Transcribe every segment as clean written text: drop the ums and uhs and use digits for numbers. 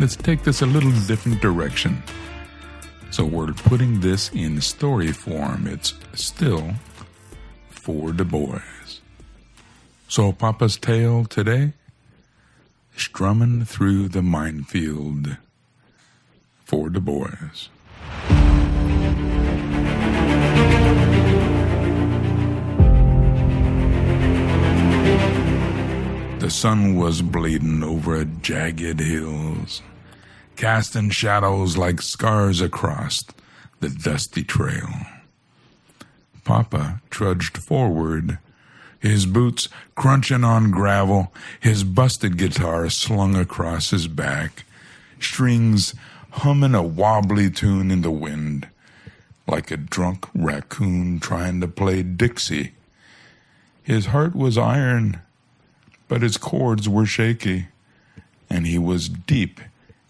let's take this a little different direction. So we're putting this in story form. It's still for the boys. So Papa's tale today, Strummin' Through the Minefield for the boys. The sun was bleedin' over jagged hills, casting shadows like scars across the dusty trail. Papa trudged forward, his boots crunching on gravel, his busted guitar slung across his back, strings humming a wobbly tune in the wind, like a drunk raccoon trying to play Dixie. His heart was iron, but his chords were shaky, and he was deep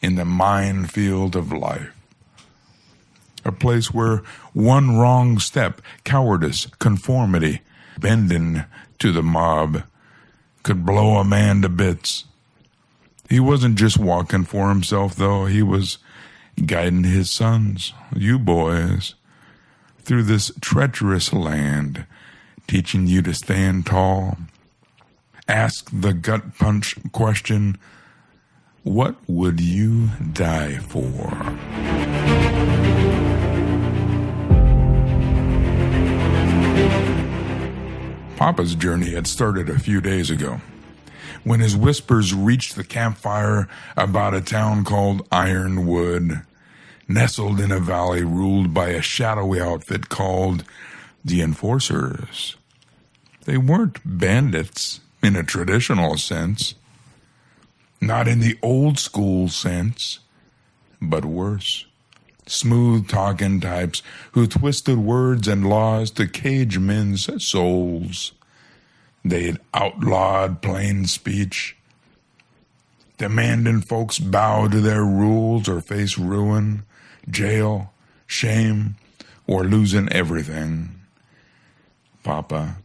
in the minefield of life. A place where one wrong step, cowardice, conformity, bendin to the mob, could blow a man to bits. He wasn't just walking for himself, though. He was guiding his sons, you boys, through this treacherous land, teaching you to stand tall. Ask the gut punch question, what would you die for? Papa's journey had started a few days ago, when his whispers reached the campfire about a town called Ironwood, nestled in a valley ruled by a shadowy outfit called the Enforcers. They weren't bandits in a traditional sense, not in the old school sense, but worse. Smooth-talkin types who twisted words and laws to cage men's souls. They'd outlawed plain speech, demanding folks bow to their rules or face ruin, jail, shame, or losing everything. Papa,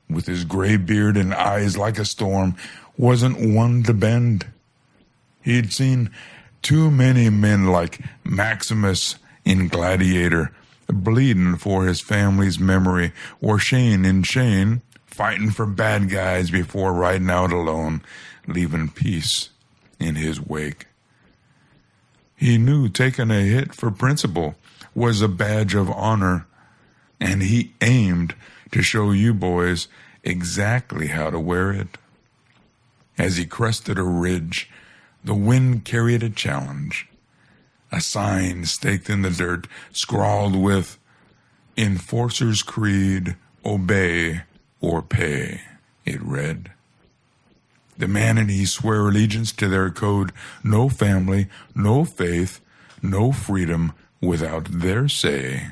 with his gray beard and eyes like a storm, wasn't one to bend. He'd seen too many men like Maximus in Gladiator, bleeding for his family's memory, or Shane in Shane, fighting for bad guys before riding out alone, leaving peace in his wake. He knew taking a hit for principle was a badge of honor, and he aimed to show you boys exactly how to wear it. As he crested a ridge, the wind carried a challenge, a sign staked in the dirt, scrawled with, Enforcer's Creed, obey or pay, it read. Demanding he swear allegiance to their code, no family, no faith, no freedom without their say.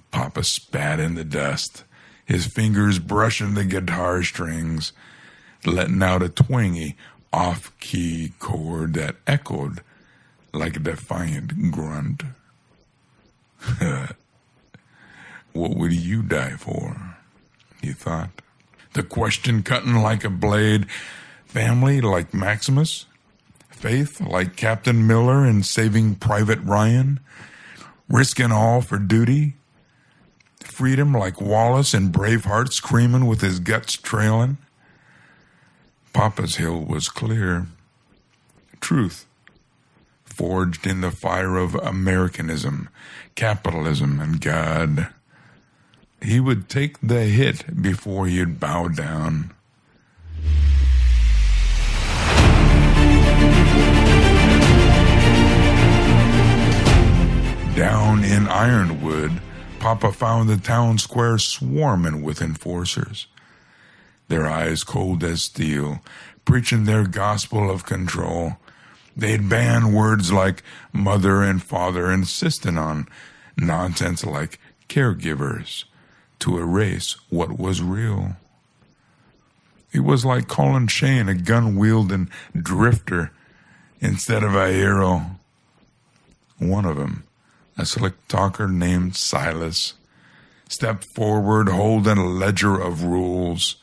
Papa spat in the dust, his fingers brushing the guitar strings, letting out a twangy, off-key chord that echoed like a defiant grunt. What would you die for? He thought. The question cutting like a blade. Family like Maximus? Faith like Captain Miller in Saving Private Ryan? Risking all for duty? Freedom like Wallace in Braveheart screaming with his guts trailing? Papa's hill was clear. Truth, forged in the fire of Americanism, capitalism, and God. He would take the hit before he'd bow down. Down in Ironwood, Papa found the town square swarming with enforcers, their eyes cold as steel, preaching their gospel of control. They'd ban words like mother and father, insisting on nonsense like caregivers to erase what was real. It was like calling Shane a gun-wielding drifter instead of a hero. One of them, a slick talker named Silas, stepped forward holding a ledger of rules.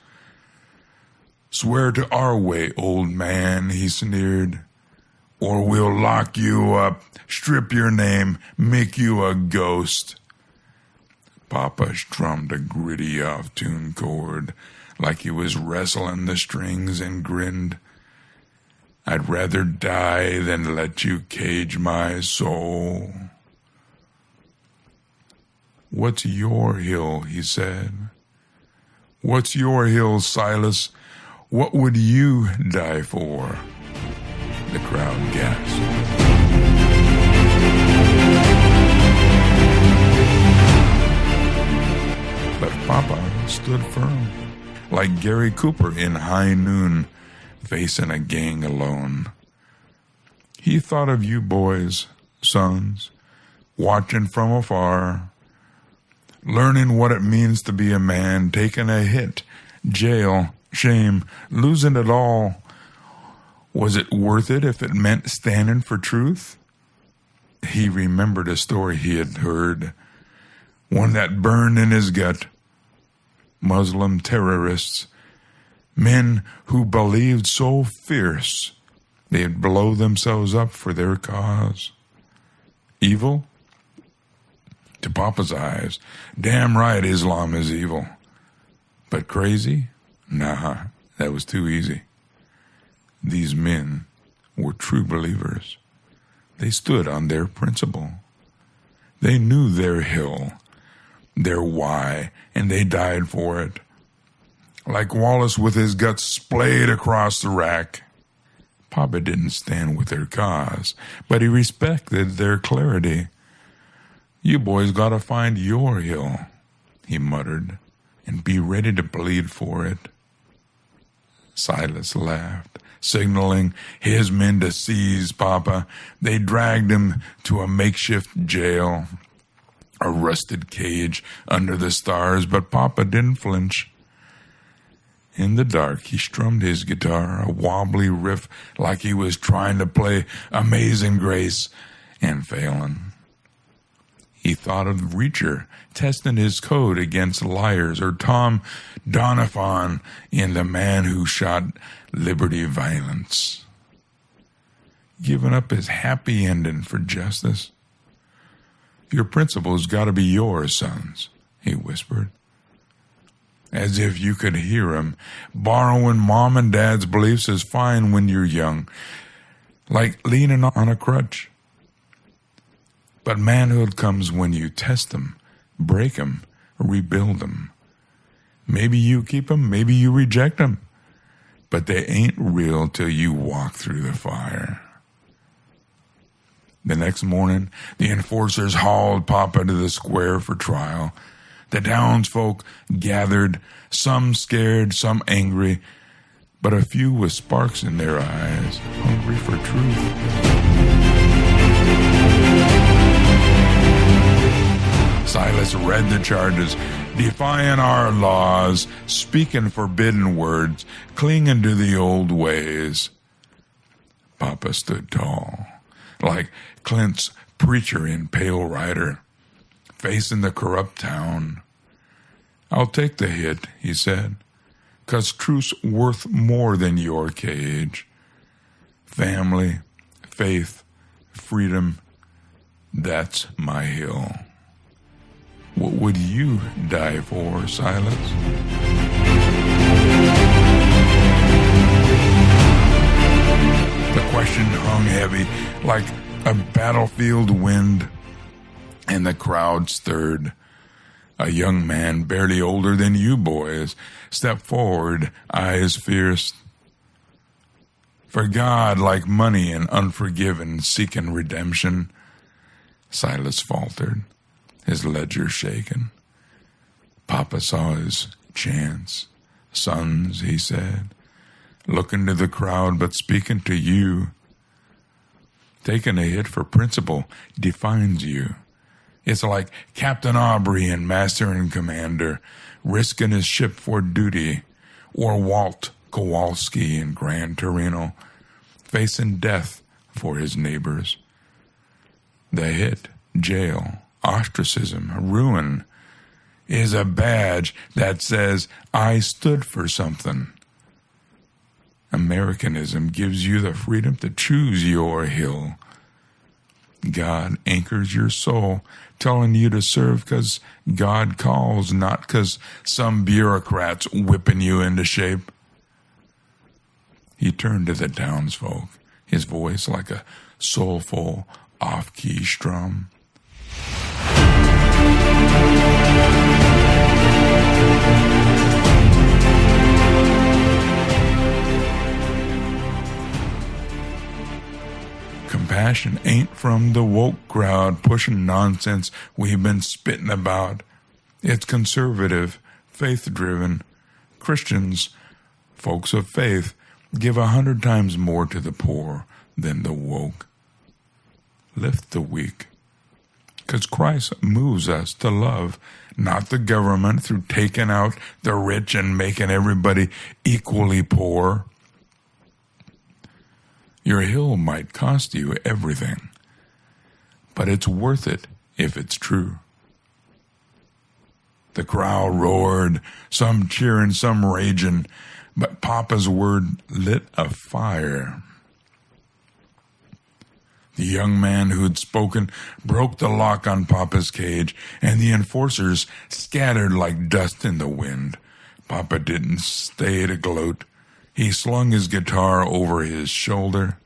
Swear to our way, old man, he sneered. or we'll lock you up, strip your name, make you a ghost. Papa strummed a gritty off-tune chord like he was wrestling the strings and grinned. I'd rather die than let you cage my soul. What's your hill, he said. What's your hill, Silas? What would you die for? The crowd gasped. But Papa stood firm, like Gary Cooper in High Noon, facing a gang alone. He thought of you boys, sons, watching from afar, learning what it means to be a man, taking a hit, jail, shame, losing it all. Was it worth it if it meant standing for truth? He remembered a story he had heard, one that burned in his gut. Muslim terrorists, men who believed so fierce they'd blow themselves up for their cause. Evil? To Papa's eyes, damn right Islam is evil. But crazy? Nah, that was too easy. These men were true believers. They stood on their principle. They knew their hill, their why, and they died for it. Like Wallace with his guts splayed across the rack. Papa didn't stand with their cause, but he respected their clarity. You boys gotta find your hill, he muttered, and be ready to bleed for it. Silas laughed, signaling his men to seize Papa. They dragged him to a makeshift jail, a rusted cage under the stars, but Papa didn't flinch. In the dark, he strummed his guitar, a wobbly riff like he was trying to play Amazing Grace and failing. He thought of Reacher testing his code against liars, or Tom Donovan in The Man Who Shot Liberty Valance. Giving up his happy ending for justice. Your principles got to be yours, sons, he whispered. As if you could hear him. Borrowing mom and dad's beliefs is fine when you're young, like leaning on a crutch. But manhood comes when you test them, break them, rebuild them. Maybe you keep them, maybe you reject them, but they ain't real till you walk through the fire. The next morning, the enforcers hauled Papa to the square for trial. The townsfolk gathered, some scared, some angry, but a few with sparks in their eyes, hungry for truth. Silas read the charges, defying our laws, speaking forbidden words, clinging to the old ways. Papa stood tall, like Clint's preacher in Pale Rider, facing the corrupt town. I'll take the hit, he said, 'cause truth's worth more than your cage. Family, faith, freedom, that's my hill. What would you die for, Silas? The question hung heavy like a battlefield wind, and the crowd stirred. A young man, barely older than you boys, stepped forward, eyes fierce. For God, like money and unforgiven, seeking redemption. Silas faltered, his ledger shaken. Papa saw his chance. Sons, he said, looking to the crowd but speaking to you. Taking a hit for principle defines you. It's like Captain Aubrey in Master and Commander, risking his ship for duty, or Walt Kowalski in Gran Torino, facing death for his neighbors. The hit, jail, ostracism, ruin, is a badge that says, I stood for something. Americanism gives you the freedom to choose your hill. God anchors your soul, telling you to serve because God calls, not because some bureaucrat's whipping you into shape. He turned to the townsfolk, his voice like a soulful, off-key strum. Compassion ain't from the woke crowd pushing nonsense we've been spitting about. It's conservative, faith-driven. Christians, folks of faith, give 100 times more to the poor than the woke. Lift the weak, 'cause Christ moves us to love, not the government through taking out the rich and making everybody equally poor. Your hill might cost you everything, but it's worth it if it's true. The crowd roared, some cheering, some raging, but Papa's word lit a fire. The young man who'd spoken broke the lock on Papa's cage, and the enforcers scattered like dust in the wind. Papa didn't stay to gloat. He slung his guitar over his shoulder,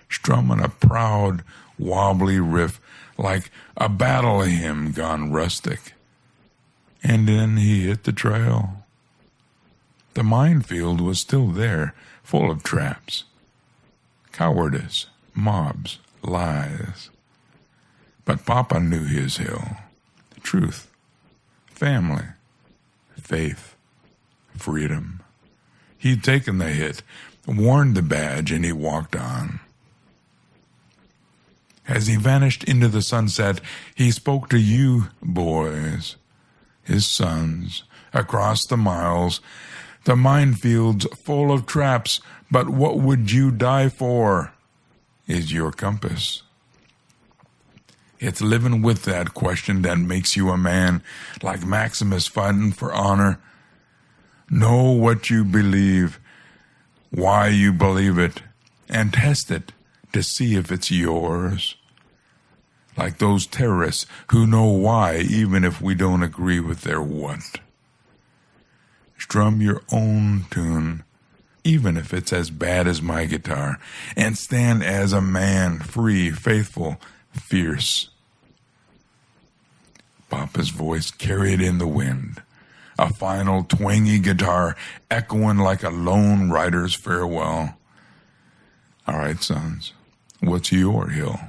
strumming a proud, wobbly riff like a battle hymn gone rustic. And then he hit the trail. The minefield was still there, full of traps. Cowardice, mobs, lies. But Papa knew his hill. Truth, family, faith, freedom. He'd taken the hit, worn the badge, and he walked on. As he vanished into the sunset, he spoke to you, boys, his sons, across the miles. The minefields full of traps, but what would you die for is your compass. It's living with that question that makes you a man, like Maximus fighting for honor. Know what you believe, why you believe it, and test it to see if it's yours. Like those terrorists who know why even if we don't agree with their what. Strum your own tune, even if it's as bad as my guitar, and stand as a man, free, faithful, fierce. Papa's voice carried in the wind, a final twangy guitar echoing like a lone rider's farewell. All right, sons, what's your hill?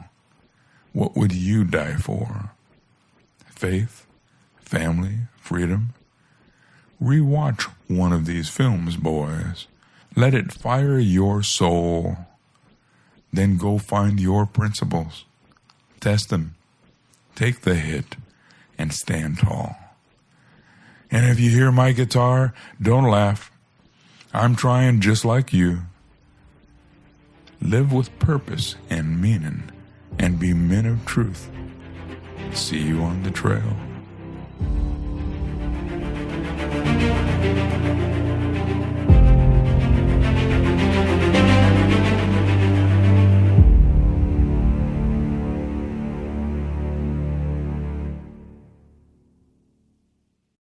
What would you die for? Faith, family, freedom? Rewatch one of these films, boys. Let it fire your soul. Then go find your principles. Test them. Take the hit and stand tall. And if you hear my guitar, don't laugh. I'm trying just like you. Live with purpose and meaning and be men of truth. See you on the trail.